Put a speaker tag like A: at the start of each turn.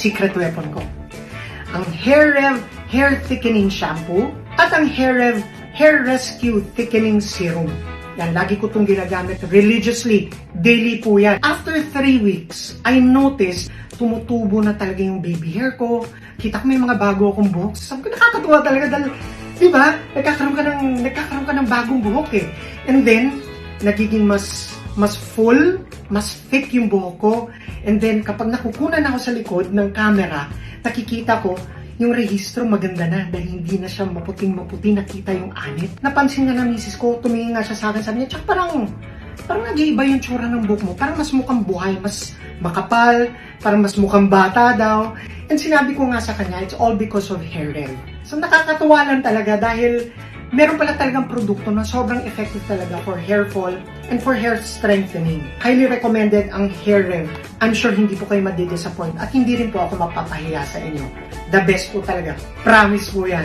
A: secret weapon ko. Ang Hair Rev Hair Thickening Shampoo at ang Hair Rev Hair Rescue Thickening Serum. Yan, lagi ko itong ginagamit religiously. Daily po yan. After 3 weeks, I noticed tumutubo na talaga yung baby hair ko. Kita ko may mga bago akong buhok. Sabi ko, nakakatuwa talaga dahil, di ba? Nagkakaroon ka ng bagong buhok eh. And then, nagiging mas full, mas thick yung buhok ko. And then, kapag nakukunan ako sa likod ng camera, nakikita ko, yung rehistro maganda na dahil hindi na siya maputing-maputi, nakita yung anit. Napansin nga ng misis ko, tumingin nga siya sa akin, sabi niya, tsaka parang nag-iiba yung tsura ng buhok mo, parang mas mukhang buhay, mas makapal, parang mas mukhang bata daw. And sinabi ko nga sa kanya, it's all because of Hair Rev. So nakakatuwa lang talaga dahil meron pala talagang produkto na sobrang effective talaga for hair fall and for hair strengthening. Highly recommended ang Hair Rev. I'm sure hindi po kayo madidisappoint at hindi rin po ako mapapahiya sa inyo. The best po talaga. Promise po yan.